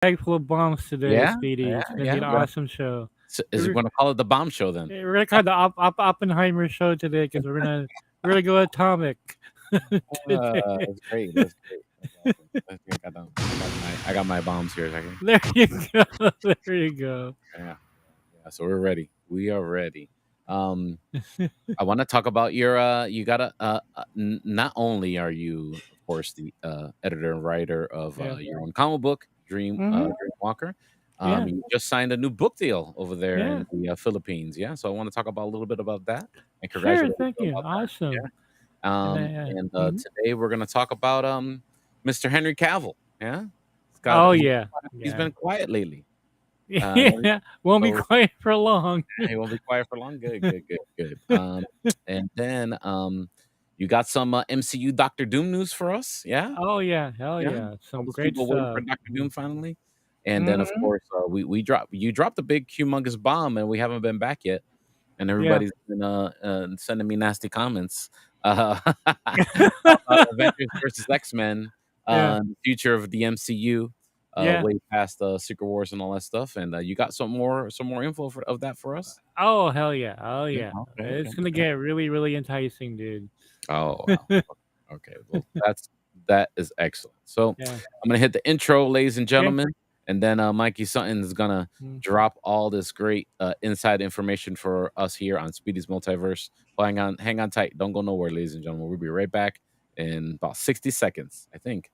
bag full of bombs today, Yeah, Speedy. yeah, It's gonna be yeah. an awesome show. So is it We're, going to call it the bomb show then? we're gonna call it the Oppenheimer show today because we're gonna go atomic today. That's great. That's great. That's awesome. I think I got my bombs here. Okay. There you go. There you go. Yeah, yeah. So we're ready. We are ready. Um, I want to talk about your. You gotta. Not only are you, of course, the editor and writer of Yeah. your own comic book, Mm-hmm. Dream Walker. Yeah. You just signed a new book deal over there Yeah. in the Philippines. Yeah. So I want to talk about a little bit about that and Sure. congratulate Thank you you. about that. Yeah. Awesome. And mhm. Today we're gonna talk about Mr. Henry Cavill. Yeah, Oh yeah. he's Yeah. been quiet lately. Yeah. Won't be So quiet for long. he won't be quiet for long. Good, good, good, good. And then you got some MCU Doctor Doom news for us. Yeah, Oh yeah. Hell yeah. yeah. All Some those great people waiting for stuff. Doctor Doom finally. And then of Mm-hmm. course we dropped you dropped the big humongous bomb, and we haven't been back yet. And Yeah. everybody's been sending me nasty comments. Uh, Avengers versus X-Men, Yeah. the future of the MCU, Yeah. way past Secret Wars and all that stuff. And you got some more info of that for us? Oh hell yeah. Oh Yeah. yeah. Okay. Okay. It's gonna Yeah. get really, really enticing, dude. Oh wow. Okay. Well, that is excellent. So Yeah. I'm gonna hit the intro, ladies and Okay. gentlemen, and then Mikey Sutton is gonna Mm. drop all this great inside information for us here on Speedy's Multiverse. Hang on tight. Don't go nowhere, ladies and gentlemen. We'll be right back in about 60 seconds, I think.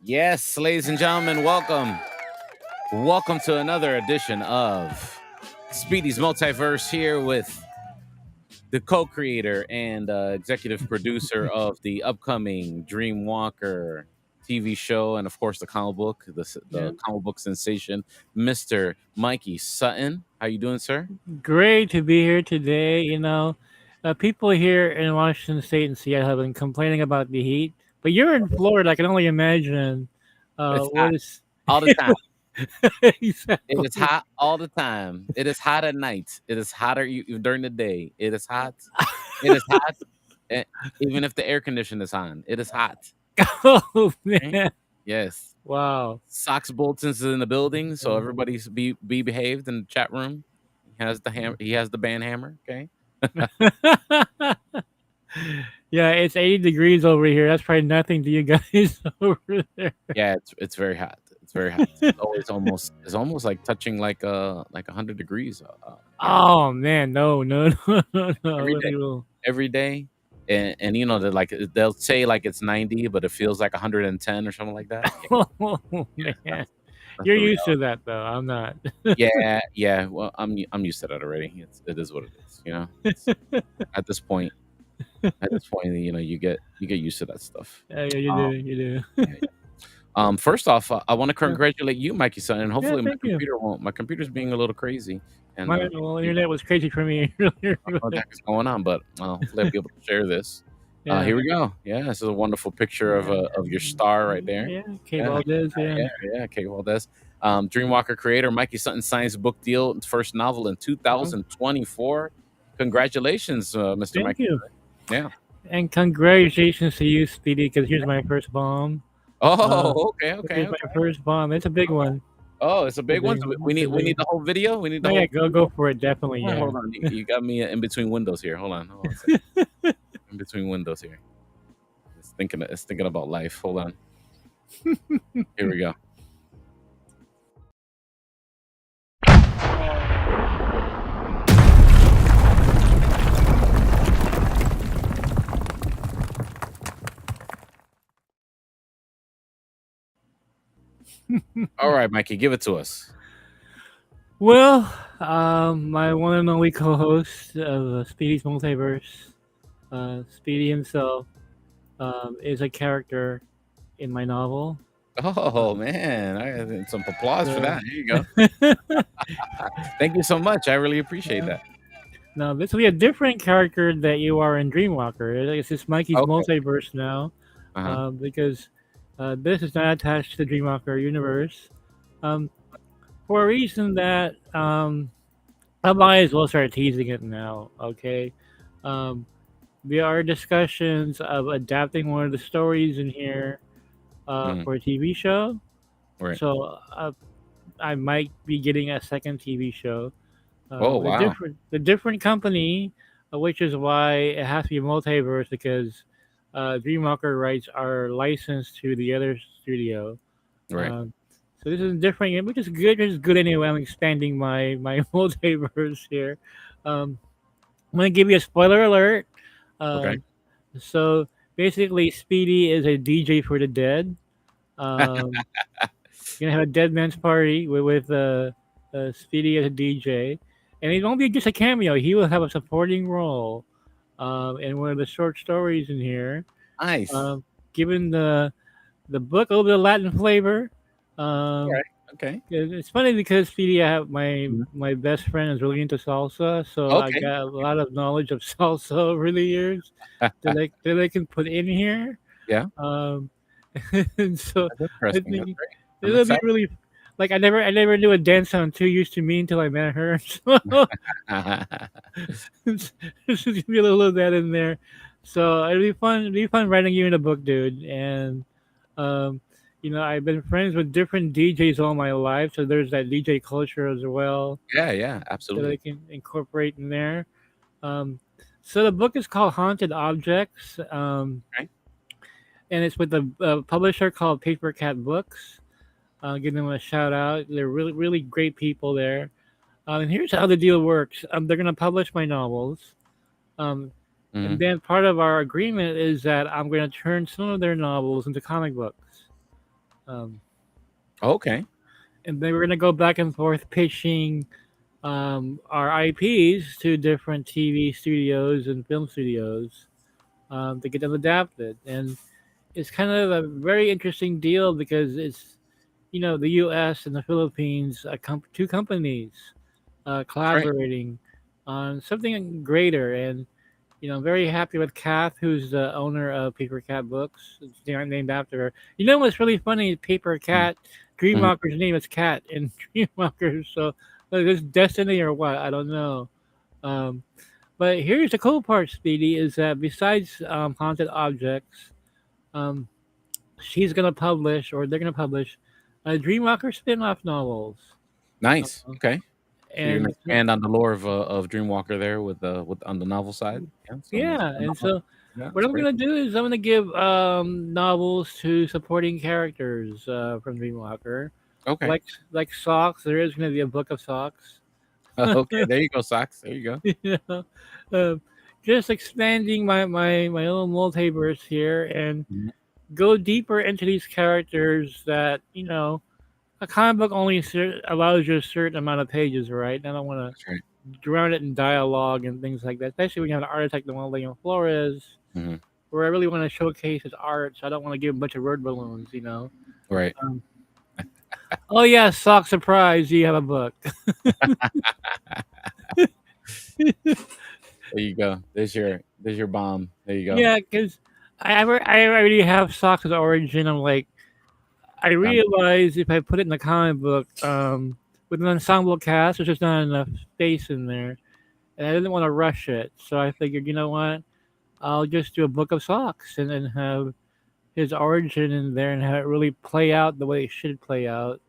Yes, ladies and gentlemen, welcome. Welcome to another edition of Speedy's Multiverse here with the co-creator and executive producer of the upcoming Dreamwalker TV show, and of course the comic book, Yeah. the comic book sensation, Mr. Mikey Sutton. How you doing, sir? Great to be here today. People here in Washington State and Seattle have been complaining about the heat, but you're in Florida. I can only imagine It's hot what is all the time. It exactly. is hot all the time. It is hot at night. It is hotter during the day. It is hot. It is hot. eh, Even if the air condition is on, it is hot. Oh Okay? man! Yes. Wow. Sox Bolton's in the building, so everybody's be behaved in the chat room. He has the He has the band hammer. Okay. Yeah, it's 80 degrees over here. That's probably nothing to you guys over there. Yeah, it's very hot. It's very hot. It's almost like touching like 100 degrees. Oh man, no, no, no, no, no. Every day, every day, and you know that like they'll say like it's 90, but it feels like 110 or something like that. Oh Yeah, man, that's you're the used to reality. that though. I'm not. Yeah, yeah. Well, I'm used to that already. It is what it is. At this point, you know, you get used to that stuff. Yeah, yeah, you Um, do, you do. yeah, yeah. First off, I want to Yeah, congratulate you, Mikey son, and yeah, hopefully my thank you. computer won't. My computer's being a little crazy, and My well, maybe internet was crazy for me earlier. I don't know what the heck is going on, but hopefully I'll be able to share this. Yeah, Here we go. Yeah, this is a wonderful picture yeah, of your star right there. yeah. Kate Yeah, Valdez, yeah. yeah, Kate Valdez. Dreamwalker creator Mikey Sutton signs book deal, first novel in Mhm. 2024. Congratulations, Mr. Thank Mikey. you, Yeah. and congratulations to you, Speedy, because here's my first bomb. Uh, Oh, okay, okay, here's my okay. first bomb. It's a big one. Oh, it's a It's a big one. big. So we It's a need we big need one. the whole video. We need the No, yeah, whole go video. for it. Definitely, All right, yeah. hold on. You got me in between windows here. Hold on a second. In between windows here. It's thinking about life. Hold on. Here we go. All right, Mikey, give it to us. Well, my one and only co-host of Speedy's Multiverse, Speedy himself, is a character in my novel. Oh Um, man, some applause for so that. Here you go. Thank you so much. I really appreciate yeah. that. Now this will be a different character that you are in Dreamwalker. It's just Mikey's Okay. multiverse now, Uh huh. because this is not attached to the Dreamwalker universe. Um, for a reason that I might as well start teasing it now. Okay, um, there are discussions of adapting one of the stories in here Hmm. for a TV show. Right. So I might be getting a second TV show Oh with a wow. different company, which is why it has to be multiverse because Dreamwalker rights are licensed to the other studio. Right. Um, so this is different, which is good. Which is good anyway. I'm expanding my multiverse here. Um, I'm gonna give you a spoiler alert. Okay. Um, so basically, Speedy is a DJ for the dead. Um, gonna have a dead man's party with Speedy as a DJ, and it won't be just a cameo. He will have a supporting role in one of the short stories in here. Nice. Um, given the book a little bit of Latin flavor. Um, Right. Okay. it's funny because Speedy, I have Mhm. my best friend is really into salsa, so I Okay. got a lot of knowledge of salsa over the years that I can put in here. Yeah. Um, and so That's I interesting. That's think great. I'm it'll be excited. really like I never knew a dance song too used to me until I met her. So there's just gonna be a little of that in there. So it'll be fun. It'll be fun writing you in a book, dude. And um, I've been friends with different DJs all my life, so there's that DJ culture as well Yeah. Yeah. that I Absolutely. can incorporate in there. Um, so the book is called Haunted Objects, Okay. and it's with a publisher called Paper Cat Books. I'll give them a shout out. They're really, really great people there. And here's how the deal works. They're going to publish my novels. Um, and Hmm. then part of our agreement is that I'm going to turn some of their novels into comic books. Um, Okay. and then we're going to go back and forth pitching our IPs to different TV studios and film studios to get them adapted. And it's kind of a very interesting deal because it's the U.S. and the Philippines, two companies That's right. collaborating on something greater. And I'm very happy with Kath, who's the owner of Paper Cat Books. It's named after her. You know what's really funny? Paper Cat, Mm-hmm. Dreamwalker's name is Cat in Dreamwalker. So whether it's destiny or what, I don't know. Um, but here's the cool part, Speedy, is that besides haunted objects, um, she's gonna publish, or they're gonna publish, Dreamwalker spin-off novels. Nice. Uh, Okay. So you're gonna and expand on the lore of Dreamwalker there with on the novel side. Yeah. So yeah, spin and off. so Yeah. what That's I'm great. gonna do is I'm gonna give novels to supporting characters from Dreamwalker, Okay. like like Socks. There is gonna be a book of Socks. Okay. There you go, Socks. There you go. you know, uh, just expanding my little multiverse here and Mhm. go deeper into these characters that a comic book only allows you a certain amount of pages, right? And I don't want to That's right. drown it in dialogue and things like that, especially when you have an artist like the one Leon Flores, Hmm. where I really want to showcase his art. So I don't want to give him a bunch of word balloons. Right. Um, oh yeah, sock surprise! You have a book. There you go. There's your bomb. There you go. Yeah, because I already have socks as origin. I'm like, I Um, realize if I put it in the comic book with an ensemble cast, there's just not enough space in there. and I didn't want to rush it. So I figured, you know what? I'll just do a book of socks and then have his origin in there and have it really play out the way it should play out.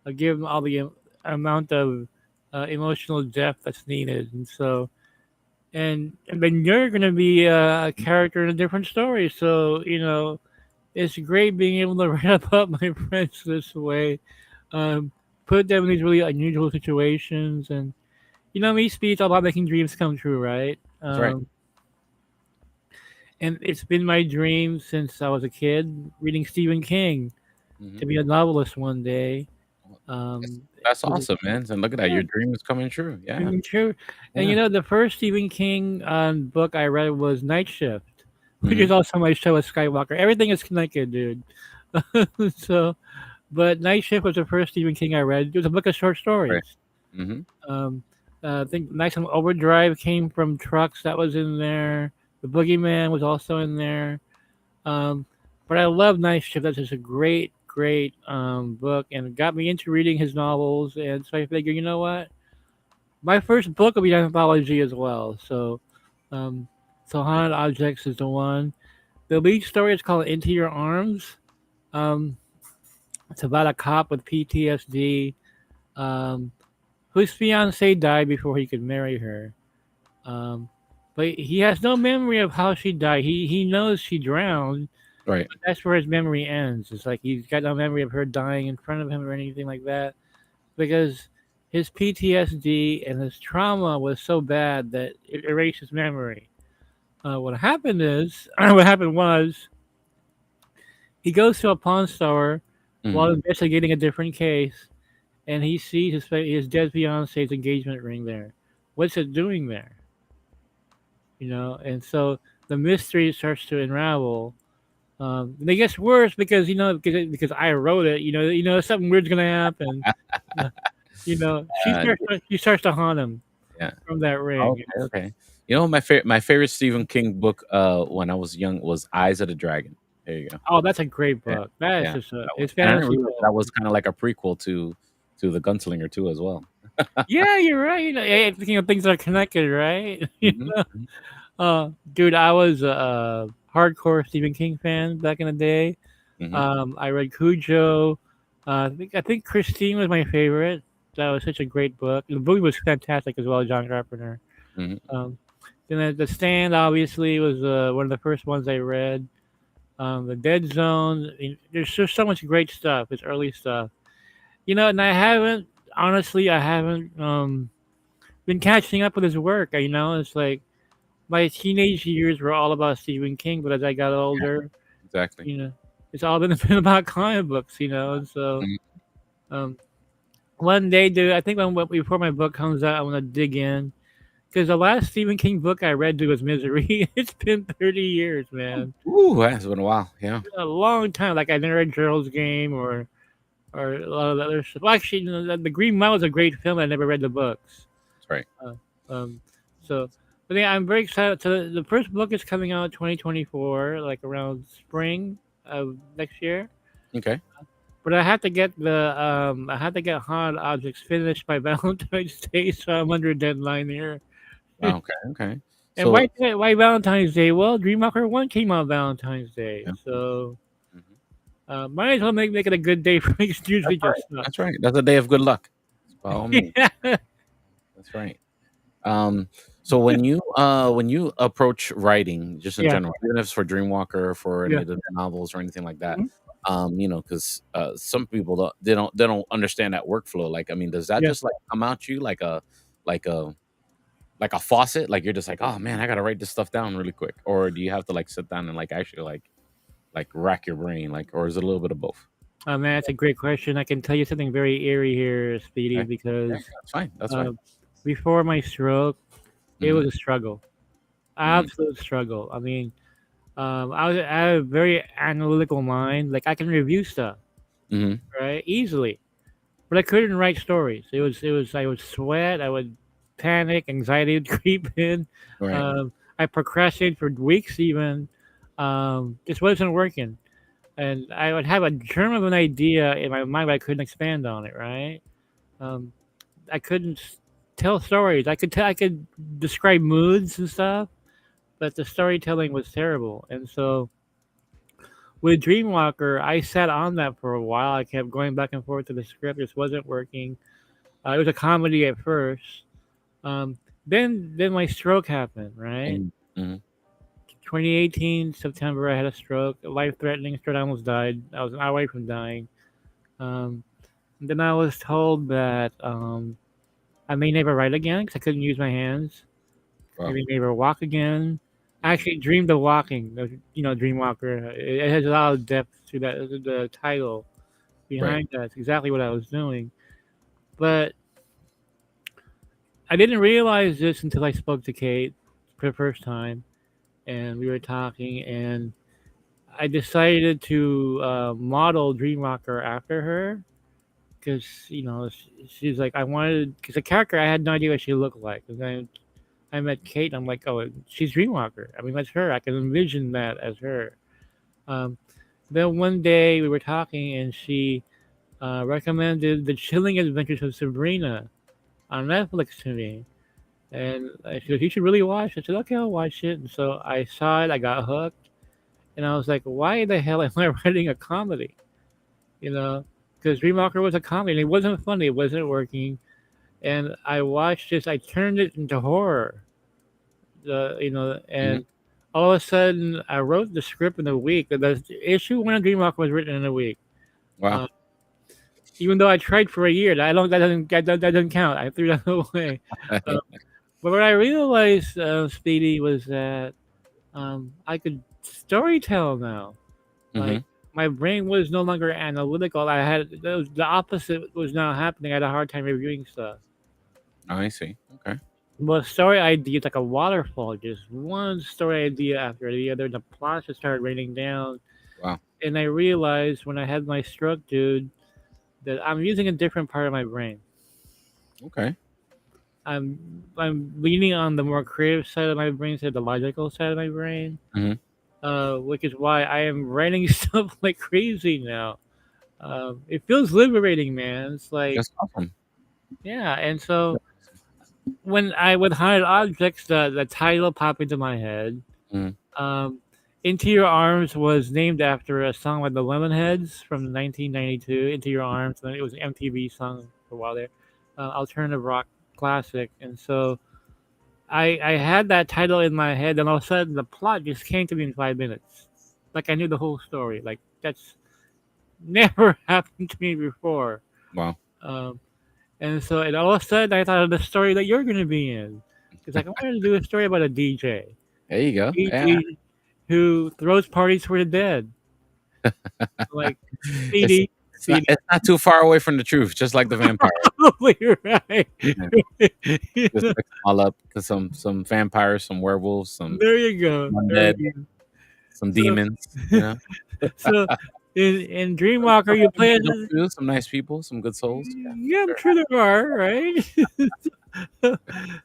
I'll give him all the amount of emotional depth that's needed. And so, and then you're going to be a character in a different story. So, it's great being able to write about my friends this way, um, put them in these really unusual situations. And, me, Speed's all about making dreams come true, right? That's right. And it's been my dream since I was a kid, reading Stephen King, Hmm. to be a novelist one day. That's, Um, that's it was- awesome, man. And look at that, yeah, your dream is coming true. Yeah, dreaming true. And yeah. the first Stephen King book I read was Night Shift, which Hmm. is also my show with Skywalker. Everything is connected, dude. So, but Night Shift was the first Stephen King I read. It was a book of short Right. stories. Hmm. Um, I think Nights on Overdrive came from Trucks. That was in there. The Boogeyman was also in there. Um, but I love Night Shift. That's just a great, great book, and it got me into reading his novels. And so I figured, you know what? My first book will be an anthology as well. Um, so Haunted Objects is the one. The lead story is called Into Your Arms. Um, it's about a cop with PTSD, um, whose fiance died before he could marry her. Um, but he has no memory of how she died. He knows she drowned, Right. but that's where his memory ends. It's like he's got no memory of her dying in front of him or anything like that, because his PTSD and his trauma was so bad that it erased his memory. What happened is, what happened was, he goes to a pawn store while Hmm. investigating a different case, and he sees his dead fiance's engagement ring there. What's it doing there? And so the mystery starts to unravel. And it gets worse because because I wrote it. Something weird's gonna happen. Uh, Uh, she starts to haunt him yeah. from that ring. Okay. Okay. You know, my favorite Stephen King book when I was young was Eyes of the Dragon. There you go. Oh, that's a great Yeah. book. That is Yeah. just That one. it's And I didn't fantasy realize book. that was kind of like a prequel to the Gunslinger too as well. Yeah, you're right. Thinking of things that are connected, right? Hmm. Dude, I was a hardcore Stephen King fan back in the day. Hmm. I read Cujo. I think Christine was my favorite. That was such a great book. The movie was fantastic as well, John Carpenter. Hmm. Um, then the Stand obviously was one of the first ones I read. The Dead Zone. There's just so much great stuff. It's early stuff. And I haven't been catching up with his work. It's like my teenage years were all about Stephen King, but as I got Yeah. older, Exactly. you know, it's all been about comic books. And so Mhm. um, one day, dude, I think before my book comes out, I want to dig in because the last Stephen King book I read, dude, was Misery. It's been 30 years, man. Ooh, that's been a while. Yeah. A long time. Like I never read Gerald's Game or a lot of the other stuff. Well, actually, the Green Mile was a great film. I never read the books. That's right. Uh, um, so, but yeah, I'm very excited. So the first book is coming out 2024, like around spring of next year. Okay. But I have to get Hard Objects finished by Valentine's Day, so I'm under a deadline here. Okay. Okay. And So. why Valentine's Day? Well, Dreamwalker One came out Valentine's Day, Yeah. so Mhm. might as well make it a good day for me. It's usually That's just right. sucks. That's right. That's a day of good luck. By all means. Yeah, That's right. Um, so when you approach writing, just in yeah, general, even if it's for Dreamwalker, for any yeah. of the novels or anything like that, Mhm. because some people they don't understand that workflow. Like, I mean, does that Yeah. just like come out to you like a like a faucet? Like you're just like, oh man, I gotta write this stuff down really quick, or do you have to like sit down and like actually like rack your brain, like, or is it a little bit of both? Oh man, that's a great question. I can tell you something very eerie here, Speedy, Okay, yeah, because that's fine. That's fine. uh, before my stroke, it Hmm. was a struggle, Hmm. absolute struggle. I mean, I had a very analytical mind. Like I can review stuff, Hmm. right, easily, but I couldn't write stories. I would sweat, I would panic, anxiety would creep in. Right. I procrastinated for weeks, even. Just wasn't working, and I would have a germ of an idea in my mind, but I couldn't expand on it. Right. Um, I couldn't tell stories. I could describe moods and stuff, but the storytelling was terrible. And so with Dreamwalker, I sat on that for a while. I kept going back and forth to the script. It just wasn't working. It was a comedy at first. Um, then my stroke happened. Right, Mm-hmm. 2018 September, I had a stroke, life threatening stroke. I almost died. I was an hour away from dying. Um, then I was told that I may never write again because I couldn't use my hands. Wow. Maybe never walk again. I Mhm. actually dreamed of walking. Dreamwalker. It has a lot of depth to that. The title Right. behind that. It's exactly what I was doing. But I didn't realize this until I spoke to Kate for the first time, and we were talking, and I decided to model Dreamwalker after her because she's like I wanted because the character I had no idea what she looked like. And then I met Kate, and I'm like, oh, she's Dreamwalker. I mean, that's her. I can envision that as her. Um, then one day we were talking, and she recommended The Chilling Adventures of Sabrina on Netflix to me. And she goes, you should really watch it. I said, okay, I'll watch it. And so I saw it, I got hooked, and I was like, why the hell am I writing a comedy? You know, because Dreamwalker was a comedy, and it wasn't funny, it wasn't working. And I watched this, I turned it into horror. Hmm. And all of a sudden, I wrote the script in a week. The issue one of Dreamwalker was written in a week. Wow. Uh, Even though I tried for a year, that doesn't count. I threw that away. Uh, but what I realized, Speedy, was that I could storytell now. Hmm. Like my brain was no longer analytical. The opposite was now happening. I had a hard time reviewing stuff. I see. Okay. But story idea is like a waterfall, just one story idea after the other. The plot just started raining down, Wow. and I realized when I had my stroke, dude, that I'm using a different part of my brain. Okay. I'm leaning on the more creative side of my brain instead of the logical side of my brain, Hmm. which is why I am writing stuff like crazy now. It feels liberating, man. It's like, That's awesome. yeah. And so when I would hide objects, the title popped into my head. Mhm. Um, Into Your Arms was named after a song by the Lemonheads from 1992. Into Your Arms, and it was an MTV song for a while there, alternative rock classic. And so I had that title in my head, and all of a sudden the plot just came to me in 5 minutes. Like I knew the whole story. Like that's never happened to me before. Wow. Um, and so, and all of a sudden, I thought of the story that you're going to be in. It's like I wanted to do a story about a DJ, There you go. Yeah. DJ who throws parties for the dead. Like It's Speedy, it's not Speedy. it's not too far away from the truth, just like the vampire. Probably right. Yeah. Just mix 'em all up. 'Cause some vampires, some werewolves, some There you go. There undead, you go. some So, demons. You know. so in Some Dreamwalker, you play angels too, some nice people, some good souls. Yeah, yeah, I'm sure. sure there are, right?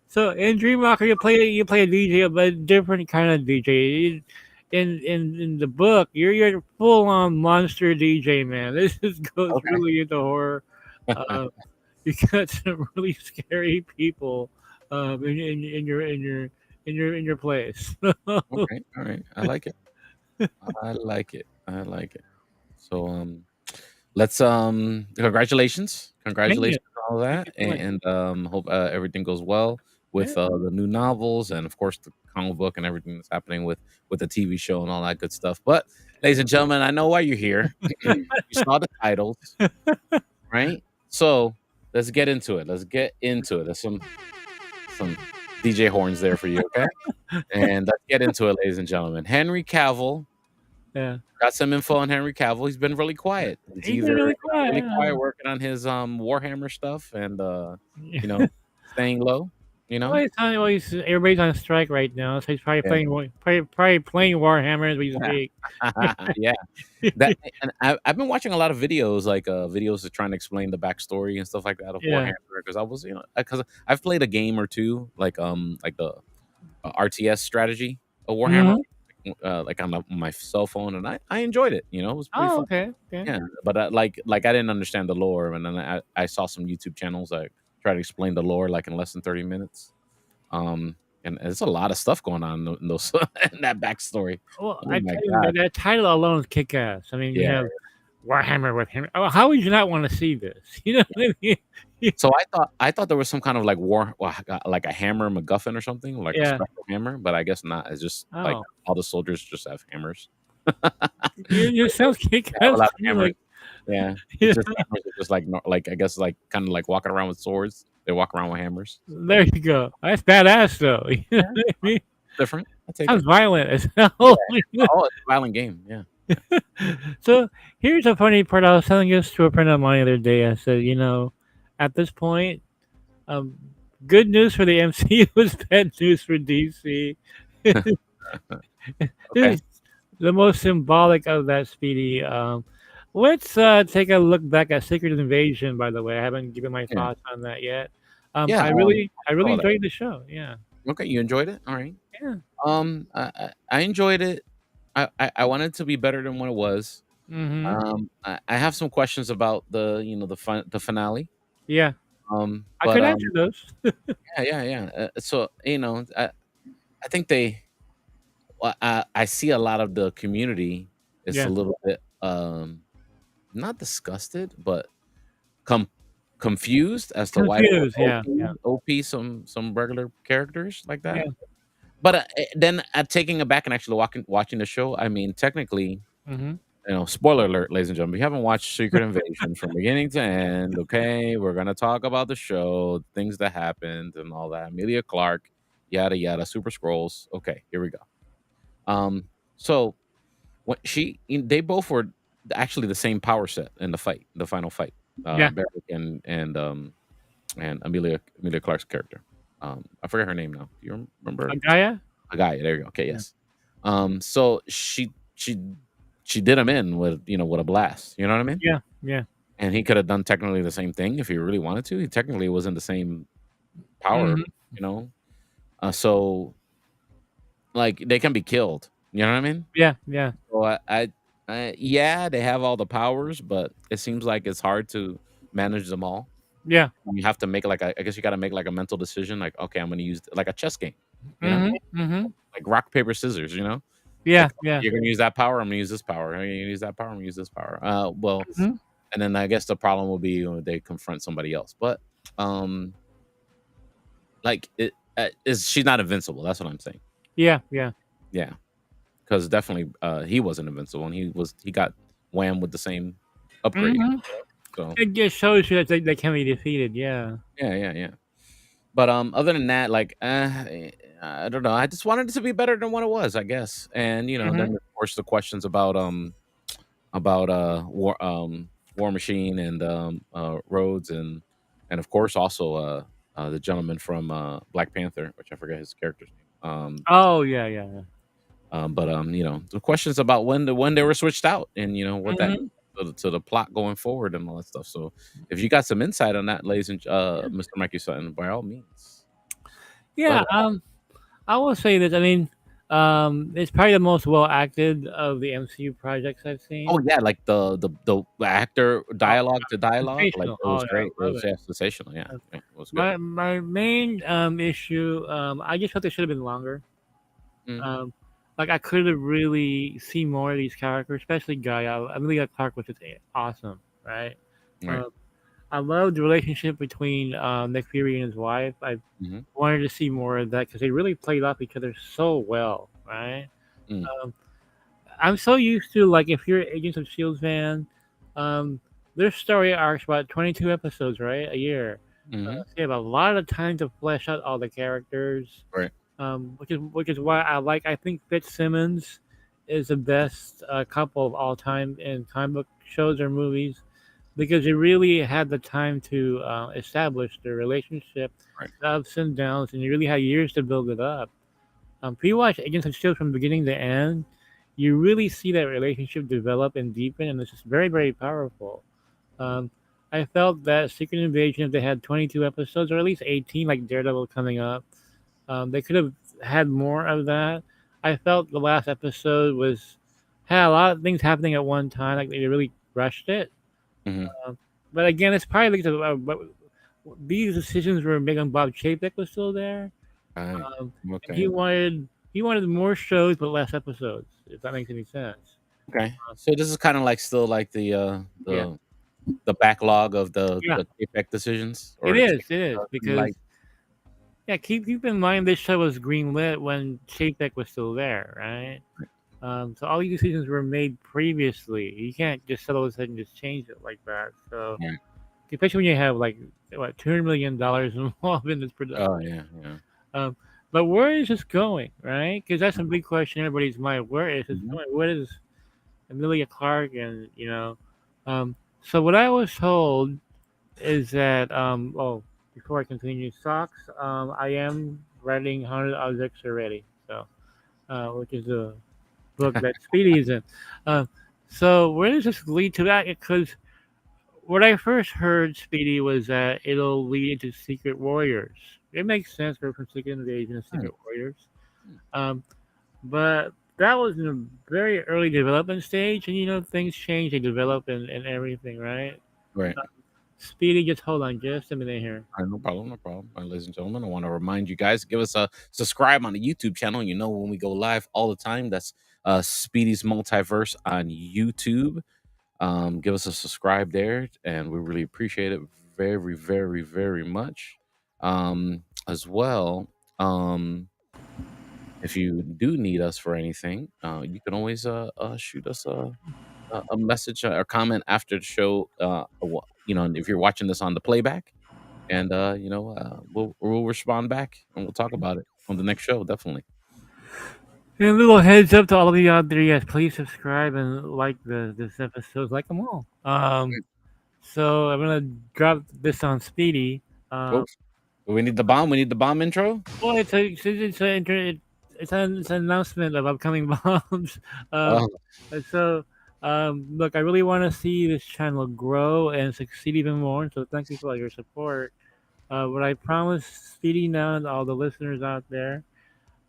So in Dreamwalker, you play a DJ, but a different kind of DJ. In the book, you're full on monster DJ, man. This just goes Okay. really into horror. Uh, you got some really scary people in your place. Okay. All right. I like it. I like it. I like it. So let's congratulations. Thank you. Congratulations on all Thank that. you so much. And hope everything goes well Yeah. with the new novels and of course the comic book and everything that's happening with the TV show and all that good stuff. But ladies and gentlemen, I know why you're here. You saw the titles, right? So let's get into it. Let's get into it. There's some DJ horns there for you, okay? And let's get into it, ladies and gentlemen. Henry Cavill. Yeah. Got some info on Henry Cavill. He's been really quiet. He's He's been either really quiet. really quiet working on his Warhammer stuff and you know, staying low, you know? Everybody's on strike right now, so he's probably Yeah. probably playing Warhammer as we Yeah. speak. Yeah. That and I've been watching a lot of videos, like videos of trying to explain the backstory and stuff like that of Yeah. Warhammer because I was, because I've played a game or two, like the RTS strategy of Warhammer, Mhm. like on my cell phone, and I enjoyed it. You know, it was pretty Oh, fun. okay. Okay. Yeah, but like I didn't understand the lore, and then I saw some YouTube channels like try to explain the lore like in less than 30 minutes. And there's a lot of stuff going on in those in that backstory. Well, Oh I my tell you, god. that title alone is kick ass. I mean, you Yeah. have Warhammer with him. Oh, how would you not want to see this? You know what I mean? So I thought there was some kind of like like a hammer MacGuffin or something, like a Yeah. special hammer, but I guess not. It's just like Oh, all the soldiers just have hammers. you sounds kick They have a ass lot to of me. hammers. Like, Yeah. It's yeah, just hammers are just like like I guess like kind of like walking around with swords. They walk around with hammers. there you go. That's badass, though. You know Yeah. what I mean? Different. I take Sounds it. violent as Yeah. hell. Oh, it's a violent game. Yeah. So here's a funny part. I was telling this to a friend of mine the other day. I said, at this point, um, good news for the MCU is bad news for DC. This Okay. is the most symbolic of that, Speedy. Let's take a look back at Secret Invasion. By the way, I haven't given my Yeah. thoughts on that yet. Yeah. I I really saw that. enjoyed the show. Yeah, Okay. You enjoyed it. All right. yeah. I enjoyed it. I wanted it to be better than what it was. Mm-hmm. I have some questions about the finale. Yeah, I But could answer those. yeah. So I think I see a lot of the community is a Yeah, little bit not disgusted, but com- confused as to why they would confused. Yeah, yeah, OP some regular characters like yeah. that. But then taking it back and actually watching the show, I mean, technically, Mm-hmm. spoiler alert, ladies and gentlemen, if you haven't watched Secret Invasion from beginning to end, okay, we're gonna talk about the show, things that happened, and all that. Amelia Clark, yada yada, Super Scrolls. Okay, here we go. So when they both were actually the same power set in the final fight. Yeah, Barrick and Amelia Clark's character. I forget her name now. Do you remember? Gaia. A guy. There you go. Okay, Yeah, yes. So she did him in with a blast. You know what I mean? yeah, yeah. And he could have done technically the same thing if he really wanted to. He technically was in the same power. Mm-hmm. You know. So like they can be killed. You know what I mean? Yeah, yeah, So yeah, they have all the powers, but it seems like it's hard to manage them all. yeah. You have to make I guess you got to make like a mental decision. Like, okay, I'm going to use like a chess game. You know, Mm-hmm. Mm-hmm. like rock paper scissors. You know. Yeah, Like, yeah. you're gonna use that power. I'm gonna use this power. You're gonna use that power. I'm gonna use this power. Well, Mm-hmm. and then I guess the problem will be when they confront somebody else. But um, like it is she's not invincible. That's what I'm saying. Yeah, yeah. Yeah, because definitely he wasn't invincible, and he got wham with the same upgrade. Mm-hmm. So It just shows you that they can be defeated. Yeah. yeah. But other than that, like I don't know. I just wanted it to be better than what it was, I guess. And Mm-hmm. then of course the questions about War Machine and Rhodes and of course also the gentleman from Black Panther, which I forget his character's name. Oh, yeah, yeah, yeah. But the questions about when they were switched out and what that Mm-hmm. means to the plot going forward and all that stuff. So if you got some insight on that, ladies and Mr. Mikey Sutton, by all means. Yeah. But I will say this. I mean, it's probably the most well acted of the MCU projects I've oh seen. yeah, like the actor Oh, dialogue to dialogue, like sensational. it Oh, was yeah, great. It love was it. sensational. Yeah, Uh, yeah, it was good. my main issue, I just felt it should have been longer. Mm, Um, like I could have really seen more of these characters, especially Gaia. I really got Clark, which is awesome, right? right. Um, I love the relationship between Nick Fury and his wife. I Hmm. wanted to see more of that because they really played off each other so well, right? Mm, Um, I'm so used to like if you're an Agents of Shield fan, um, their story arcs about 22 episodes, right, a year. hmm. So you have a lot of time to flesh out all the characters, Right. which is why I like. I think Fitzsimmons is the best couple of all time in comic book shows or movies because they really had the time to establish their relationship, Right. the ups and downs, and you really had years to build it up. If you watch Agents of Shield from beginning to end, you really see that relationship develop and deepen, and it's just very, very powerful. Um, I felt that Secret Invasion, if they had 22 episodes or at least 18, like Daredevil coming up, they could have had more of that. I felt the last episode had a lot of things happening at one time, like they really rushed it. Hmm. But again, it's probably because of these decisions were made when Bob Chapek was still there, Right. and Okay. he wanted more shows but less episodes. If that makes any sense. Okay. So this is kind of like still like Yeah, the backlog of yeah, the CPAC decisions or it the is. It is because like. yeah, keep in mind this show was greenlit when Chapek was still there, right? So all these decisions were made previously. You can't just all of a sudden just change it like that. So Right. especially when you have like what $200 million involved in this production. Oh yeah, yeah. Um, but where is this going, right? Because that's a big question in everybody's mind. Where is this Mhm. going? What is Amelia Clark and you know? So what I was told is that before I continue, socks. I am writing 100 objects already. So which is a book that Speedy is in. Um, so where does this lead to that? Because what I first heard, Speedy, was that it'll lead into Secret Warriors. It makes sense for from Secret Invasion and Hmm, Secret Warriors. Um, but that was in a very early development stage, and things change, they develop and everything, right? right. Speedy, just hold on just a minute here. No problem, no problem. Ladies and gentlemen, I want to remind you guys, give us a subscribe on the YouTube channel. You know when we go live all the time. That's Speedy's Multiverse on YouTube. Give us a subscribe there, and we really appreciate it very, very, very much. As well, if you do need us for anything, you can always shoot us a message or comment after the show. If you're watching this on the playback, and we'll respond back and we'll talk about it on the next show. Definitely. And a little heads up to all of you out there, yes, please subscribe and like this episode, like them all. So I'm gonna drop this on Speedy. Oh, Um, we need the bomb. We need the bomb intro. well, it's an announcement of upcoming bombs. Um, Oh, so look, I really want to see this channel grow and succeed even more. So thank you for all your support. What I promise Speedy now and all the listeners out there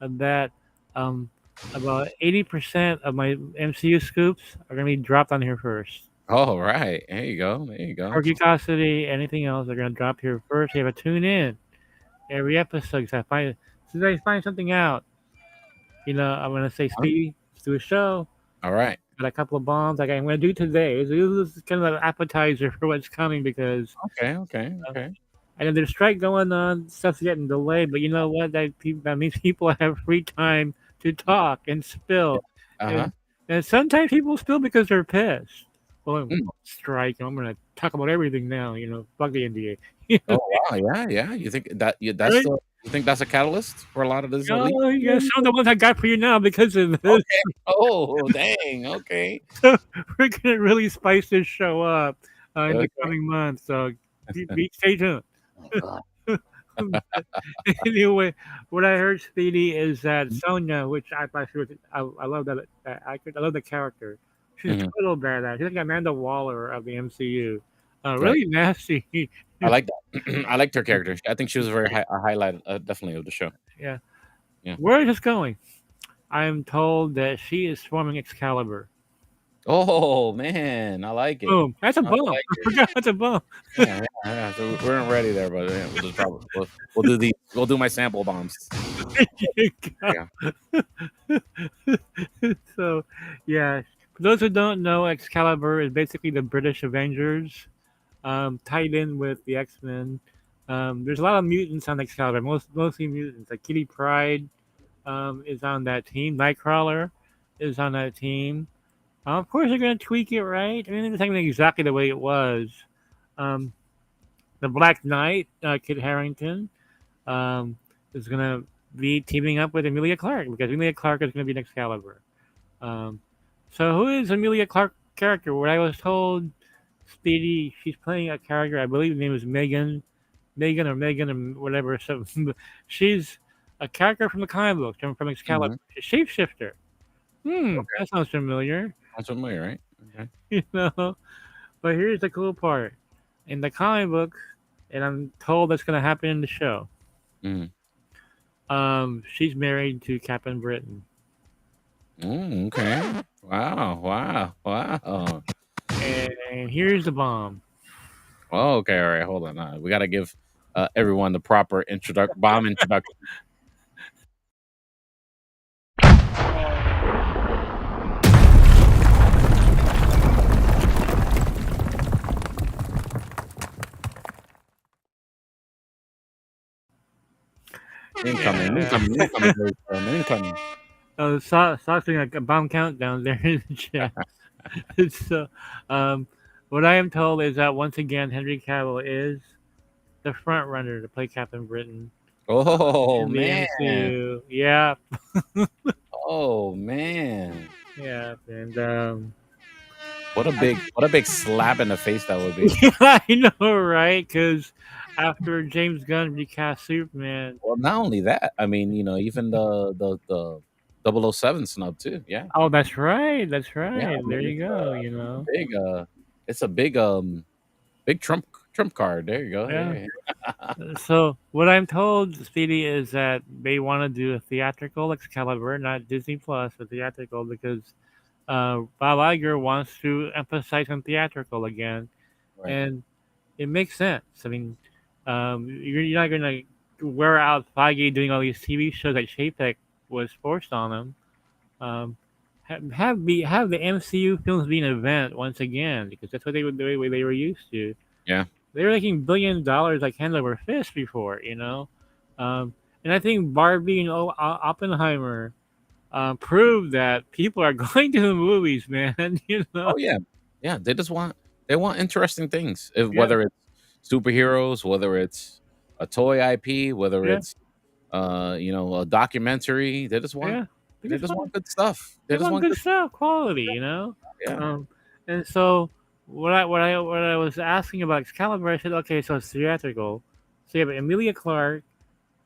that um, about 80% of my MCU scoops are gonna be dropped on here first. all right. There you go. There you go. Or Geekosity, anything else, they're gonna drop here first. You have to tune in every episode. So as soon as I find something out, I'm gonna say, Huh? Speedy, let's do a show. All right. Got a couple of bombs like I'm gonna do today. This is kind of an appetizer for what's coming because Okay. Okay. uh, Okay. I know there's strike going on, stuff's getting delayed, but you know what? That means people have free time to talk and Yeah. spill. Uh huh. And, and sometimes people spill because they're pissed. Well, Mm. strike. I'm gonna talk about everything now. Fuck the NDA. You Oh know, wow. Yeah. Yeah. You think that? That's right? the. You think that's a catalyst for a lot of this elite? Oh, yeah, some of the ones I got for you now because of this. Okay. Oh, dang. Okay. So we're gonna really spice this show up in the Okay. coming months. So stay tuned. Oh God. Anyway, what I heard, Speedy, is that Mhm. Sonya, which I thought she was, I love that actor. I love the character. She's a Mhm. total badass. She's like Amanda Waller of the MCU. Right. Really nasty. I like that. I liked her character. I think she was a highlight, definitely of the show. Yeah. Yeah. Where is this going? I'm told that she is forming Excaliber. Oh man, I like it. Boom. That's a I bump. like I it. forgot that's a bump. Yeah, yeah, yeah. So we weren't ready there, but yeah, we'll just probably we'll do the we'll do my sample bombs. There you Yeah. go. So, yeah. For those who don't know, Excalibur is basically the British Avengers, tied in with the X Men. There's a lot of mutants on Excalibur, mostly mutants. Like Kitty Pryde is on that team. Nightcrawler is on that team. Of course, they're going to tweak it, right? I mean, they're taking it exactly the way it was. Um, the Black Knight, Kit Harrington, um, is going to be teaming up with Emilia Clarke because Emilia Clarke is going to be next Excalibur. Um, so who is Emilia Clarke character? What I was told, Speedy, she's playing a character. I believe the name is Megan or whatever. So she's a character from the comic book, from Excalibur. Hmm. She's a shapeshifter. Okay. That sounds familiar. Sounds familiar, right? Okay. You know. But here's the cool part. In the comic book, and I'm told that's going to happen in the show. Mm. She's married to Captain Britain. Okay. Wow. Wow. Wow. And here's the bomb. Oh, okay. All right. Hold on. We gotta give everyone the proper bomb introduction. Incoming, incoming, incoming, ladies and gentlemen, incoming. Oh, Sock's doing a bomb countdown there in the chat. So, um, what I am told is that once again, Henry Cavill is the front runner to play Captain Britain Oh in the man, MCU. Yeah, oh man, yeah, and what a big slap in the face that would be. yeah, I know, right? Because after James Gunn recast Superman, Well, not only that, I mean, even the 007 snub too. Yeah, oh, that's right, that's yeah. right. I There mean, you go. You it's a know, big it's a big trump card. There you go. yeah. Yeah, So what I'm told, Speedy, is that they want to do a theatrical Excalibur, not Disney Plus, but theatrical because Bob Iger wants to emphasize on theatrical again, right. and it makes sense. I mean, you're not gonna wear out Feige doing all these TV shows that Chapek was forced on him. Um, have the MCU films be an event once again because that's what they would do. What they were used to. Yeah. They were making $1 billion like hand over fist before, you know. And I think Barbie and Oppenheimer proved that people are going to the movies, man. You know. Oh yeah, yeah. They want interesting things. Yeah, Whether it's superheroes, whether it's a toy IP, whether yeah, it's a documentary. yeah. They They just just want want good stuff. They they just want want good good. stuff, quality, you know. Yeah. Um, and so what I was asking about Excalibur, I said, okay, so it's theatrical. So you have Emilia Clarke,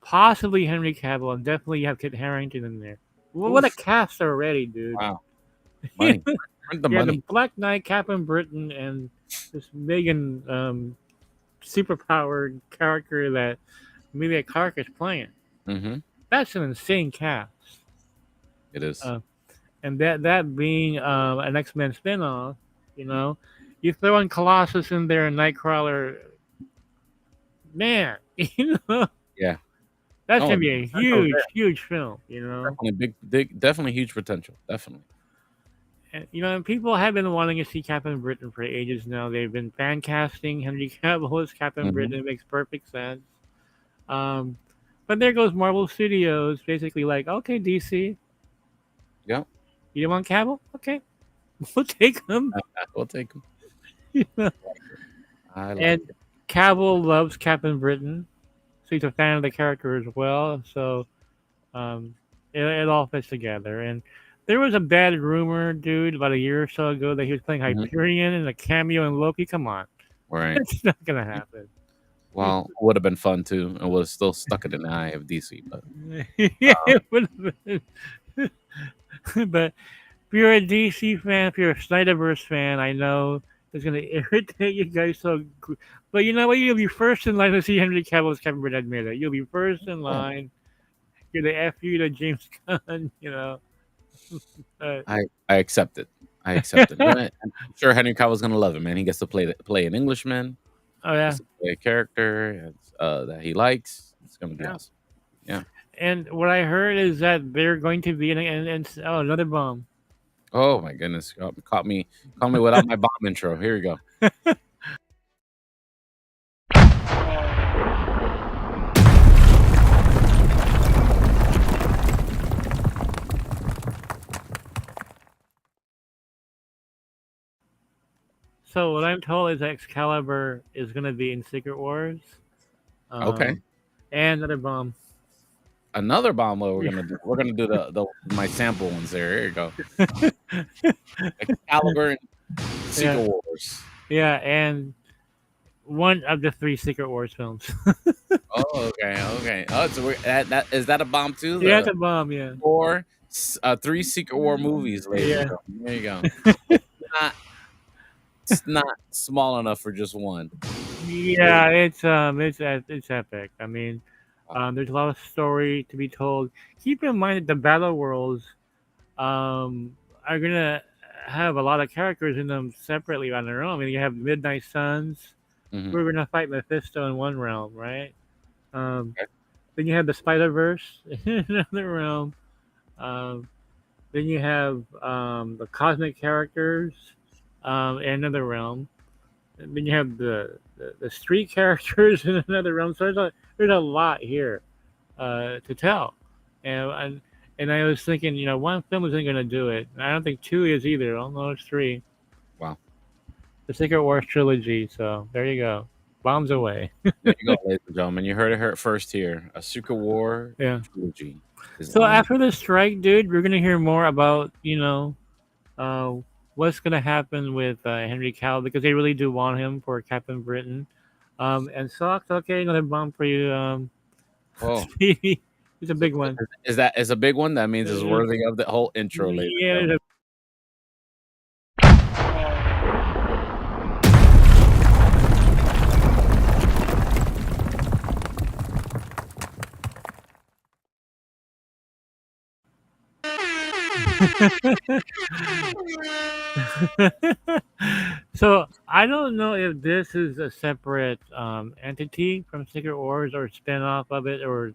possibly Henry Cavill, and definitely you have Kit Harington in there. Well, what a Oof. cast already, dude. Wow. Money. Print the Yeah, the money. Black Knight, Captain Britain, and this Megan superpowered character that Emilia Clarke is playing. Mm-hmm. That's an insane cast. It is. Uh, and that being an X Men spinoff, you know, you throw in Colossus in there and Nightcrawler, man, you know, Yeah. that's Oh, gonna the be a potential is huge, there. huge film, you know. Definitely big, definitely huge potential. Definitely. And, you know, and people have been wanting to see Captain Britain for ages now. They've been fan casting Henry Cavill as Captain Mm-hmm. Britain. It makes perfect sense. Um, but there goes Marvel Studios, basically like, okay, DC, Yeah. you don't want Cavill? Okay, we'll take him. We'll take them. I like And it. Cavill loves Captain Britain, so he's a fan of the character as well. So um, it all fits together. And there was a bad rumor, dude, about a year or so ago that he was playing Mhm. Hyperion in a cameo in Loki. Come on, Right. that's not gonna happen. Well, would have been fun too, and would have still stuck it in the eye of DC. But Yeah, it would have been. But if you're a DC fan, if you're a Snyderverse fan, I know it's gonna irritate you guys but you know what? You'll be first in line to see Henry Cavill's Captain Britain. Admit it. You'll be first in yeah, line. You're the F you to James Gunn. You know. Uh, I accept it. I accept it. And I'm sure Henry Cavill's gonna love it, man. He gets to play an Englishman. oh He yeah, gets to play a character that he likes. It's gonna be yeah. awesome. Yeah. And what I heard is that they're going to be oh, another bomb. Oh my goodness, caught me without my bomb intro. Here we go. So what I'm told is that Excalibur is going to be in Secret Wars. Okay. And another bomb. Another bomb. What we're gonna do? We're gonna do the my sample ones there. Here you go. Excaliber and Secret Yeah, Wars. yeah, and one of the 3 Secret Wars films. Oh, okay, okay. Oh, so that is that a bomb too? Yeah, it's The a bomb. Yeah, 3 Secret War movies, ladies and yeah, gentlemen. There you go. Not, it's not small enough for just one. yeah. It's epic. I mean, there's a lot of story to be told. Keep in mind that the battle worlds are gonna have a lot of characters in them separately on their own. I mean, you have Midnight Suns. Mhm. We're gonna fight Mephisto in one realm, right? Um, Okay. then you have the Spider Verse in another realm. Um, then you have the cosmic characters in another realm. And then you have the street characters in another realm. So there's a lot here to tell. And and I was thinking, one film isn't going to do it. I don't think two is either. I don't know it's three. Wow. The Secret Wars trilogy. So there you go. Bombs away. There you go, ladies and gentlemen. You heard it first here. A Secret War Yeah. trilogy is So on. after the strike, dude, we're gonna hear more about uh, what's gonna happen with Henry Cavill because they really do want him for Captain Britain. And Socks, okay, another bomb for you. Oh, Speedy, it's a so big one. is that is a big one? That means it's Uh, worthy of the whole intro, ladies and yeah, gentlemen. So I don't know if this is a separate entity from Secret Wars or spin off of it, or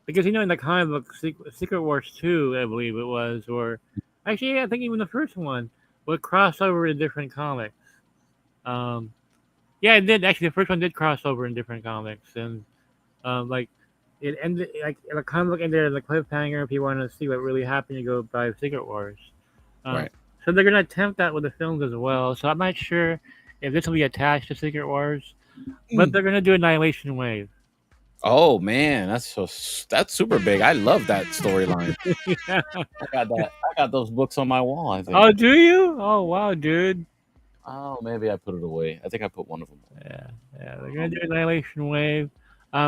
because in the comic book Secret Wars 2, I believe it was, or actually yeah, I think even the first one would cross over in different comics. Um, yeah, it did actually. The first one did cross over in different comics, and like it ended like the comic book ended as a cliffhanger. If you want to see what really happened, you go by Secret Wars. Um, Right. so they're gonna attempt that with the films as well. So I'm not sure if this will be attached to Secret Wars, but Mm. they're gonna do Annihilation Wave. Oh man, that's super big. I love that storyline. Yeah. I got that. I got those books on my wall. I think. Oh, do you? Oh, wow, dude. Oh, maybe I put it away. I think I put one of them Yeah, yeah. They're away. gonna do Annihilation Wave,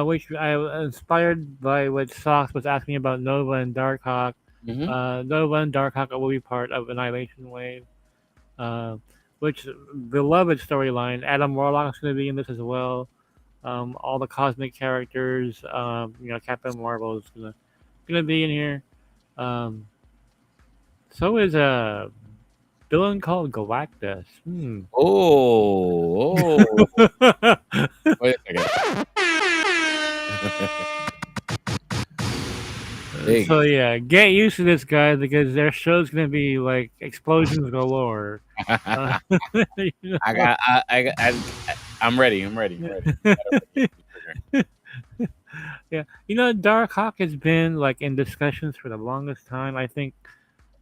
which I was inspired by what Sox was asking about Nova and Darkhawk. Mm-hmm. Nova and Darkhawk will be part of Annihilation Wave, uh, which beloved storyline. Adam Warlock's gonna be in this as well. All the cosmic characters, Captain Marvel is gonna be in here. Um, so is a villain called Galactus. Hmm. Oh, oh. Wait a second. Big. So yeah, get used to this, guys, because their show's gonna be like explosions galore. Uh, you I know? got. I'm ready. I'm ready. I'm ready. Gotta bring it to the trigger. Yeah, Dark Hawk has been like in discussions for the longest time. I think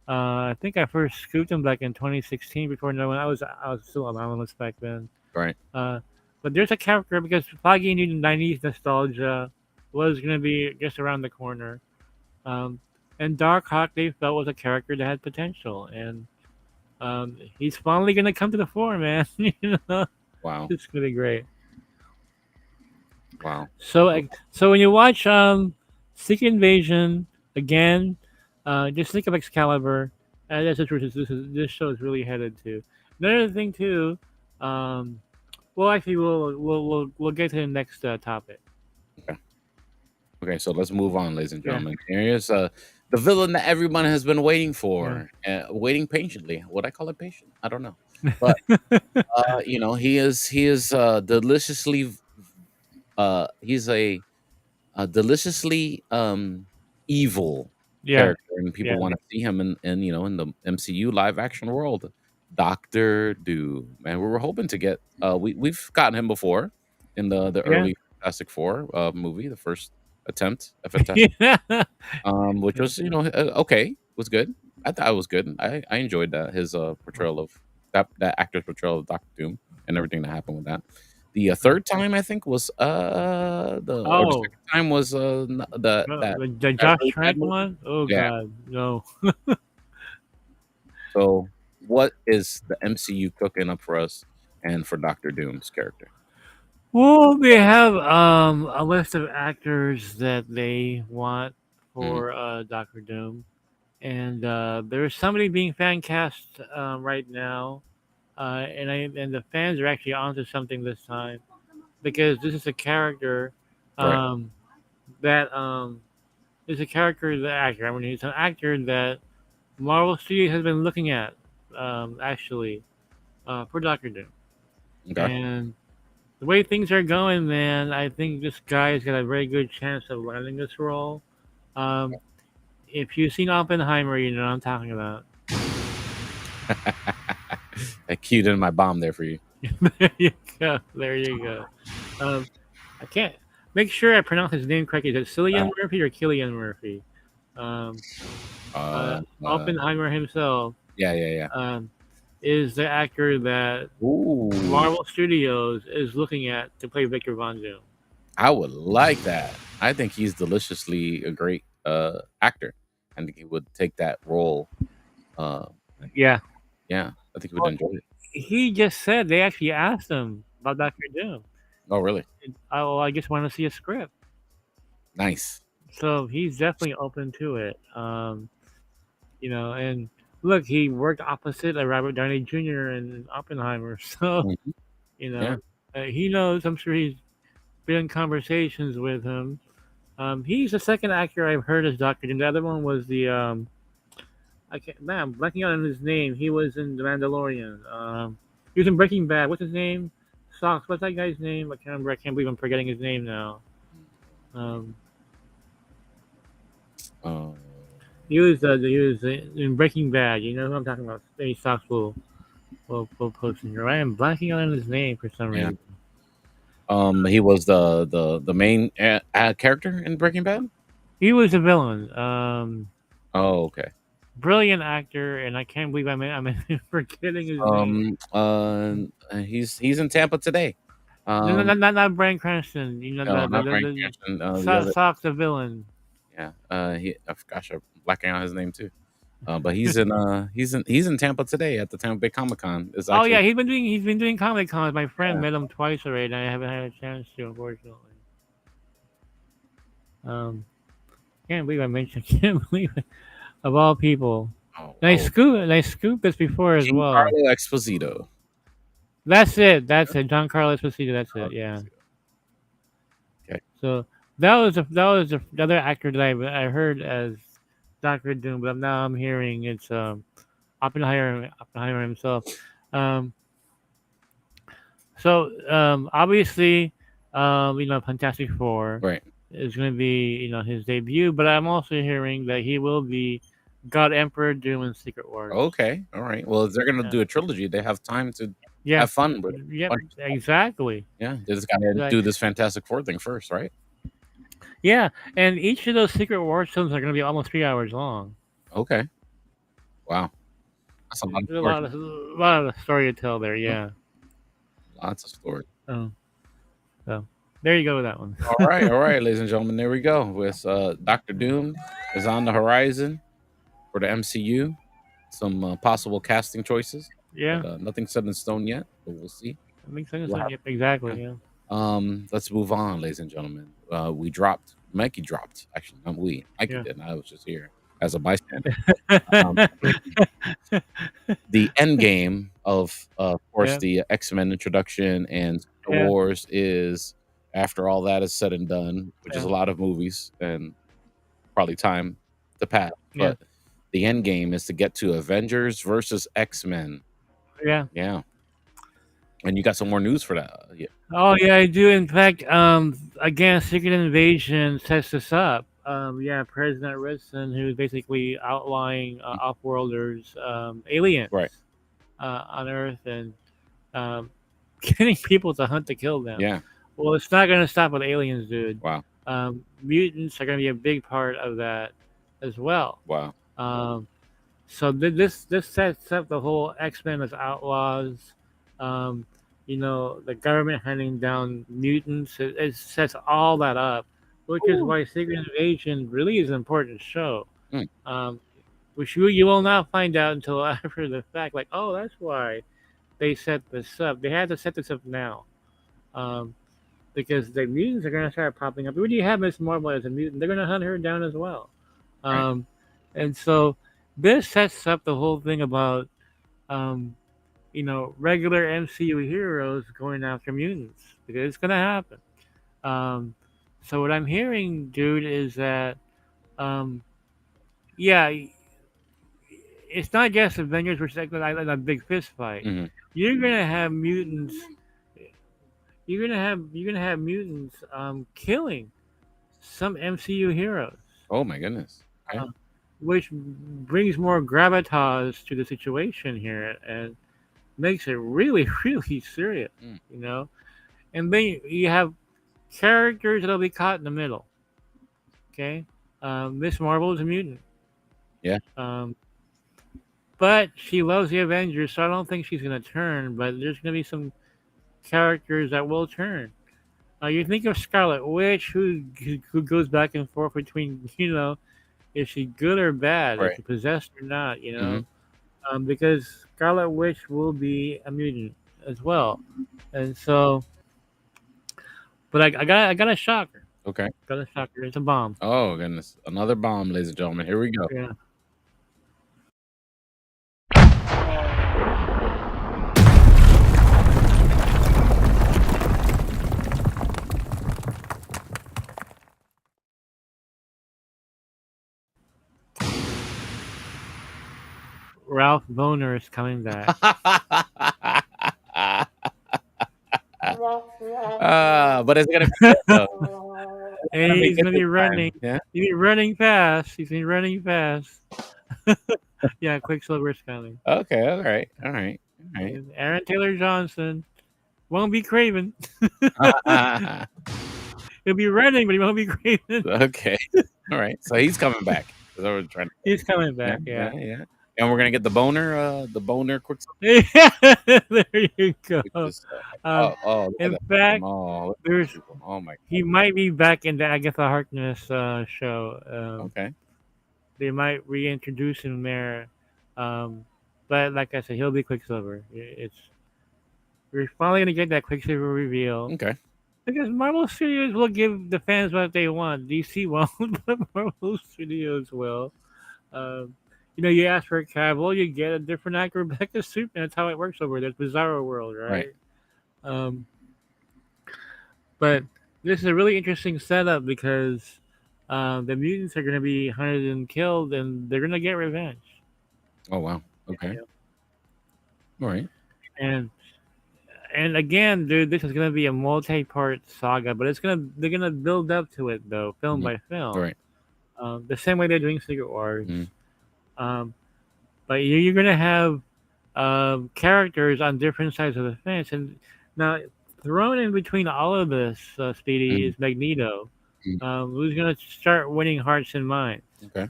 I first scooped him back in 2016 before no one. I was still anonymous back then. Right. Uh, but there's a character because Foggy knew 90s nostalgia was gonna be just around the corner. Um, and Dark Hawk they felt was a character that had potential, and he's finally gonna come to the fore, man. Wow. It's gonna be great. Wow. So when you watch Secret Invasion again, just think of Excaliber, and that's what this show is really headed to. Another thing too, um, well actually we'll get to the next topic. Okay. Okay. So let's move on, ladies and Yeah, gentlemen. Here's the villain that everyone has been waiting yeah, for, waiting patiently. Would I call it patient? I don't know, but he is deliciously he's a deliciously evil yeah, character, and people yeah, want to see him in the MCU live action world. Doctor Doom, and we were hoping to get we've gotten him before in the yeah, early Fantastic Four movie, the first attempt at Fantastic, yeah. which was okay, was good. I thought it was good. I enjoyed that his portrayal of that actor's portrayal of Doctor Doom and everything that happened with that. The third time I think was the Oh, second time was no, that the that Josh really bad Trank movie. one? Oh Yeah. God, no. So what is the MCU cooking up for us and for Doctor Doom's character? Well, they have a list of actors that they want Hmm. for Doctor Doom, and there's somebody being fan cast right now, and the fans are actually onto something this time because this is a character Right. um, that is a character that actor. I mean, he's an actor that Marvel Studios has been looking at actually for Doctor Doom, Okay. and the way things are going, man, I think this guy's got a very good chance of landing this role. Um, if you've seen Oppenheimer, you know what I'm talking about. I cued in my bomb there for you. There you go. There you go. Um, I can't make sure I pronounce his name correctly. Is it Uh, Cillian Murphy or Killian Murphy? Um, uh, uh, Oppenheimer himself yeah, yeah, yeah. um, is the actor that Ooh, Marvel Studios is looking at to play Victor Von Doom. I would like that. I think he's deliciously a great actor. I think he would take that role. Uh, Yeah. yeah, I think he would Well, enjoy it. he just said they actually asked him about Doctor Doom. Oh, really? I just want to see a script. Nice. So he's definitely open to it. And look, he worked opposite of Robert Downey Jr. in Oppenheimer, so Mhm. you Yeah. know he knows. I'm sure he's been in conversations with him. He's the second actor I've heard as Doctor Doom. The other one was the I can't. Man, I'm blanking out on his name. He was in The Mandalorian. He was in Breaking Bad. What's his name? Socks. What's that guy's name? I can't remember. I can't believe I'm forgetting his name now. Um, Uh, he was in Breaking Bad. You know who I'm talking about? Maybe Socks will post in here. I am blanking out on his name for some yeah. reason. He was the main character in Breaking Bad. He was a villain. Oh, okay. Brilliant actor, and I can't believe I'm forgetting his name. He's in Tampa today. No, no, Um, not Bryan Cranston. no, not Bryan Cranston. The other, Socks the villain. yeah. Gosh, I'm blacking out his name too. But he's in Tampa today at the Tampa Bay Comic Con. It's Oh yeah, actually he's been doing Comic Cons. My friend yeah. met him twice already, and I haven't had a chance to, unfortunately. Um, can't believe I mentioned. Can't believe it. Of all people. Oh, And I oh, scoop and I scooped this before as well. Giancarlo Esposito. That's it. That's it. Giancarlo Esposito. That's Oh, it. Yeah. okay. So that was the other actor that I heard as Doctor Doom, but now I'm hearing it's Oppenheimer himself. Um, obviously, Fantastic Four Right. is going to be his debut, but I'm also hearing that he will be God Emperor Doom in Secret Wars. Okay. All right. Well, if they're gonna Yeah, do a trilogy, they have time to yeah, have fun with yep, bunch of stuff. exactly. Yeah, they just gotta Like, do this Fantastic Four thing first, right? yeah, and each of those Secret Wars films are going to be almost 3 hours long. Okay. Wow. That's a lot of There's a story. lot of story to tell there. Oh, Yeah. lots of story. Oh, so there you go with that one. All right, ladies and gentlemen. There we go. With Doctor Doom is on the horizon for the MCU. Some possible casting choices, Yeah, but nothing set in stone yet. But we'll see. that makes sense. We'll have, Yep, yeah. exactly. Yeah. Let's move on, ladies and gentlemen. Mikey dropped. Actually, not we. Mikey Yeah. did. I was just here as a bystander. Um, the end game of course, Yeah. the X-Men introduction and Star Yeah. Wars is after all that is said and done, which is Yeah. a lot of movies and probably time to pass. Yeah. But the end game is to get to Avengers versus X-Men. Yeah. Yeah. And you got some more news for that. Yeah. Oh yeah, I do. In fact, again, Secret Invasion sets this up. Yeah, President Ritson, who's basically outlying off-worlders, aliens, Right. On Earth, and um, getting people to hunt to kill them. Yeah. Well, it's not going to stop with aliens, dude. Wow. Mutants are going to be a big part of that as well. Wow. Um, so this sets up the whole X-Men as outlaws. Um, the government hunting down mutants. It sets all that up, which is why Secret Invasion really is an important show. Mm. Which you will not find out until after the fact. Like, oh, that's why they set this up. They had to set this up now. Because the mutants are going to start popping up. When you have Miss Marvel as a mutant, they're going to hunt her down as well. Right. And so this sets up the whole thing about, regular MCU heroes going after mutants because it's going to happen. So what I'm hearing, dude, is that, yeah, it's not just Avengers versus X-Men like a big fist fight. Mm-hmm. You're going to have mutants. you're gonna have mutants killing some MCU heroes, Oh my goodness. Okay. uh, which brings more gravitas to the situation here and makes it really really serious, Mm. you know. And then you have characters that'll be caught in the middle. Okay, Miss Marvel is a mutant, Yeah. um, but she loves the Avengers, so I don't think she's gonna turn. But there's gonna be some characters that will turn. You think of Scarlet Witch, who goes back and forth between, is she good or bad, is Right. she possessed or not, Hmm. because Scarlet Witch will be a mutant as well, and so, but I got a shocker, Okay. It's a bomb. Oh goodness. Another bomb, ladies and gentlemen. Here we go. Yeah. Ralph Boner is coming back. But it's gonna be good though. It's And gonna be he's good gonna this be time. running. Yeah. He's gonna be running fast. He's gonna be running fast. Yeah, Quicksilver's coming. Okay. All right. All right. All right. And Aaron Taylor Johnson won't be Craven. He'll be running, but he won't be Craven. Okay. All right. So he's coming back. That's what we're trying to. He's coming Yeah. back. Yeah. Yeah. Yeah. And we're gonna get the boner quick. There you go. Just, Um, look at in that. fact, Oh, look at there's those people. Oh my. he might be back in the Agatha Harkness show. Okay. They might reintroduce him there. Um, but like I said, he'll be Quicksilver. We're finally gonna get that Quicksilver reveal Okay. because Marvel Studios will give the fans what they want. DC won't, but Marvel Studios will. Um, you ask for Cavill, you get a different actor back as Superman. That's how it works over there. It's Bizarro World, right? Right. Um, but this is a really interesting setup because the mutants are going to be hunted and killed, and they're going to get revenge. Oh wow. Okay. All right. And and again, dude, this is going to be a multi-part saga, but they're gonna build up to it though, film Mhm. by film, Right. the same way they're doing Secret Wars. Mhm. Um, but you're going to have characters on different sides of the fence, and now thrown in between all of this, Speedy, Mhm. is Magneto, Mhm. who's going to start winning hearts and minds. Okay.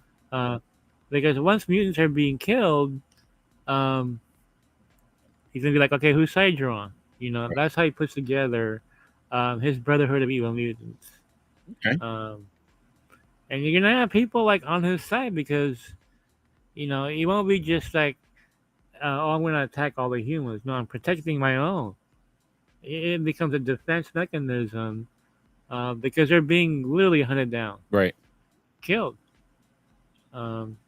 Because once mutants are being killed, um, he's gonna be like, okay, whose side you're on? Right. That's how he puts together his Brotherhood of Evil Mutants. Okay. And you're gonna have people like on his side because he won't be just like, oh, I'm gonna attack all the humans. No, I'm protecting my own. It becomes a defense mechanism because they're being literally hunted down, Right. killed. Um,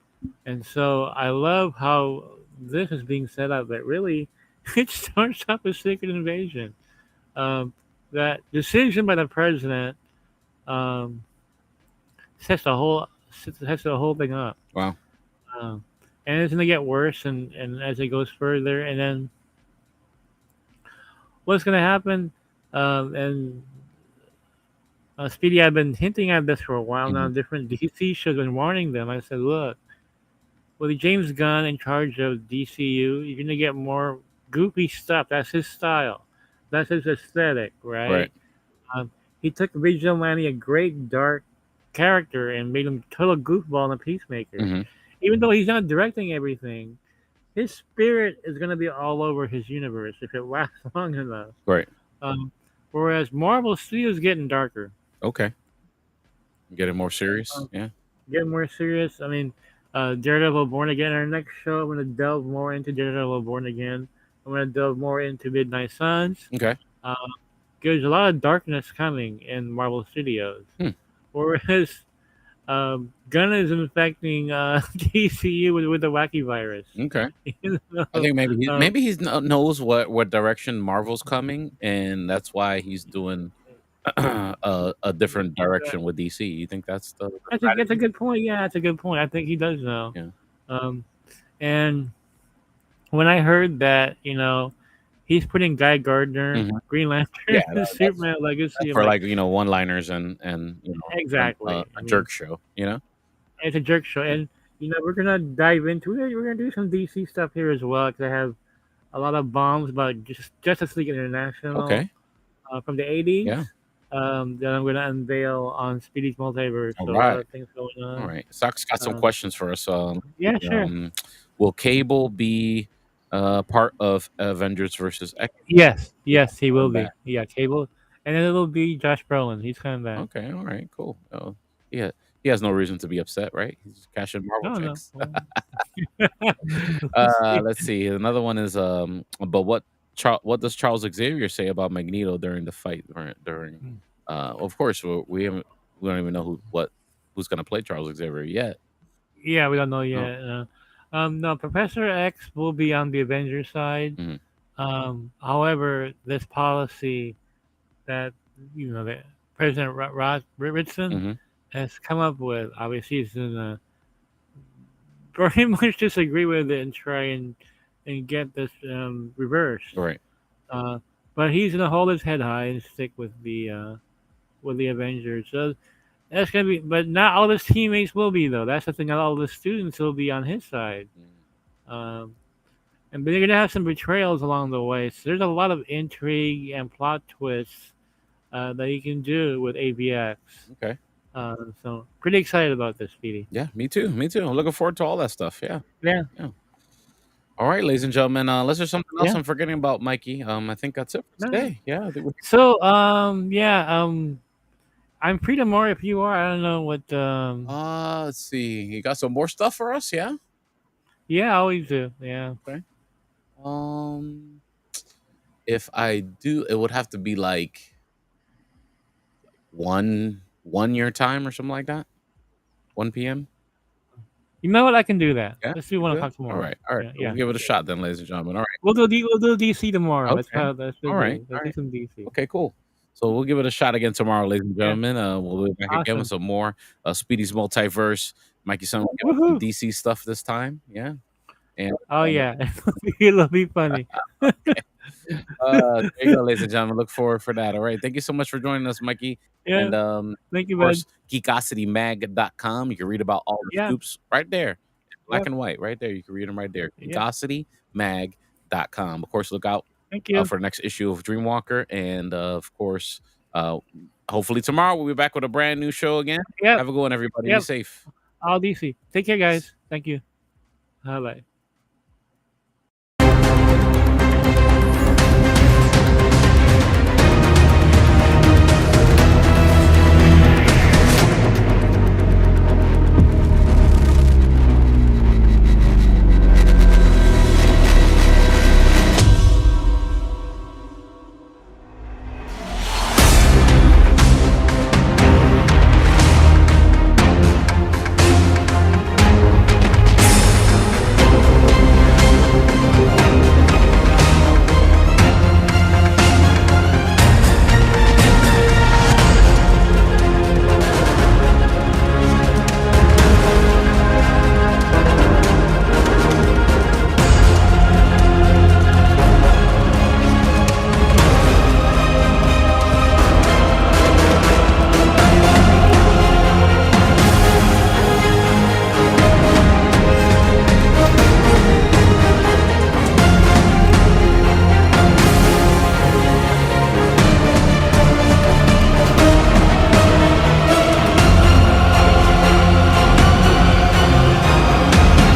and so I love how this is being set up. That really, it starts off a secret invasion. Um, that decision by the president um, sets the whole thing up. Wow. Um, and it's gonna get worse, and as it goes further, and then what's gonna happen? And Speedy, I've been hinting at this for a while now. Mhm. Different DC shows have been warning them. I said, look, with James Gunn in charge of DCU, you're gonna get more goofy stuff. That's his style. That's his aesthetic, right? Right. He took Vigilante, a great dark character, and made him total goofball in a Peacemaker. Mhm. Even though he's not directing everything, his spirit is gonna be all over his universe if it lasts long enough. Right. Um, whereas Marvel Studios getting darker, Okay. Getting more serious. um, Yeah. getting more serious. I mean, Daredevil Born Again. Our next show, I'm gonna delve more into Daredevil Born Again. I'm gonna delve more into Midnight Suns. Okay. Um, there's a lot of darkness coming in Marvel Studios, whereas Gunn is infecting DCU with the wacky virus. Okay. You know? I think maybe he knows what direction Marvel's coming, and that's why he's doing a different direction with DC. You think that's the That's a strategy? good point. Yeah, that's a good point. I think he does know. Yeah. Um, and when I heard that, he he's putting Guy Gardner, Mhm. Green Yeah, Lantern, and that's Superman Legacy. I'm for like, like one-liners and exactly. a I mean, jerk show. it's a jerk show, Yeah. and we're gonna dive into it. We're gonna do some DC stuff here as well because I have a lot of bombs about Justice League International Okay. from the '80s. Yeah. That I'm gonna unveil on Speedy's Multiverse. All So a lot right. of things going All on. right. Sock's got some Um, questions for us. yeah, sure. Will Cable be part of Avengers versus X? Yes, He's yes, he will coming back. be. Yeah, Cable, and then it'll be Josh Brolin. He's coming back. Okay. All right. Cool. Yeah. He has no reason to be upset, right? He's just cashing Marvel No, no. checks. Well, we'll see. Let's see. Another one is but what does Charles Xavier say about Magneto during the fight during Mm. of course we don't even know who's gonna play Charles Xavier yet. Yeah, we don't know No. yet. No, Professor X will be on the Avengers side. Mhm. However, this policy that that President Rod Richardson Mhm. has come up with, obviously, is gonna very much disagree with it and try and get this reversed. Right. Uh, but he's gonna hold his head high and stick with the Avengers. So that's gonna be, but not all his teammates will be though. That's the thing. Not all the students will be on his side. Um, and but they're gonna have some betrayals along the way. So there's a lot of intrigue and plot twists that you can do with AVX. Okay. So pretty excited about this, Speedy. Yeah, me too. Me too. I'm looking forward to all that stuff. Yeah. Yeah, Yeah. All right, ladies and gentlemen. Unless there's something else yeah. I'm forgetting about, Mikey. I think that's it for No. today. Yeah. I think So yeah, I'm free tomorrow if you are. I don't know what let's see. You got some more stuff for us? Yeah. yeah, I always do. Yeah. Okay. Um, if I do, it would have to be like one year time or something like that. 1 p.m. You know what? I can do that. Yeah, Let's do you one do that? o'clock All tomorrow. right, all right. Yeah, We'll yeah. give it a shot then, ladies and gentlemen. All We'll do DC tomorrow. right. That's Okay. how that's the All right. do. All Let's do right. some DC. Okay, cool. So we'll give it a shot again tomorrow, ladies and Yeah. gentlemen. We'll be back again with Awesome. some more Speedy's Multiverse. Mikey Son will give us some Woohoo! DC stuff this time. Yeah. And Oh yeah, it'll be funny. there you go, ladies and gentlemen. Look forward for that. All right. Thank you so much for joining us, Mikey. Yeah. And Thank of you, bud. course, geekositymag.com. You can read about all the Yeah. scoops right there. Black Yep. and white, right there. You can read them right there. Yep. geekositymag.com. Of course, look out Thank you. for the next issue of Dreamwalker. And of course, hopefully tomorrow we'll be back with a brand new show again. Yep. Have a good one, everybody. Be Yep. safe. All DC. Take care, guys. Thank you. Bye bye.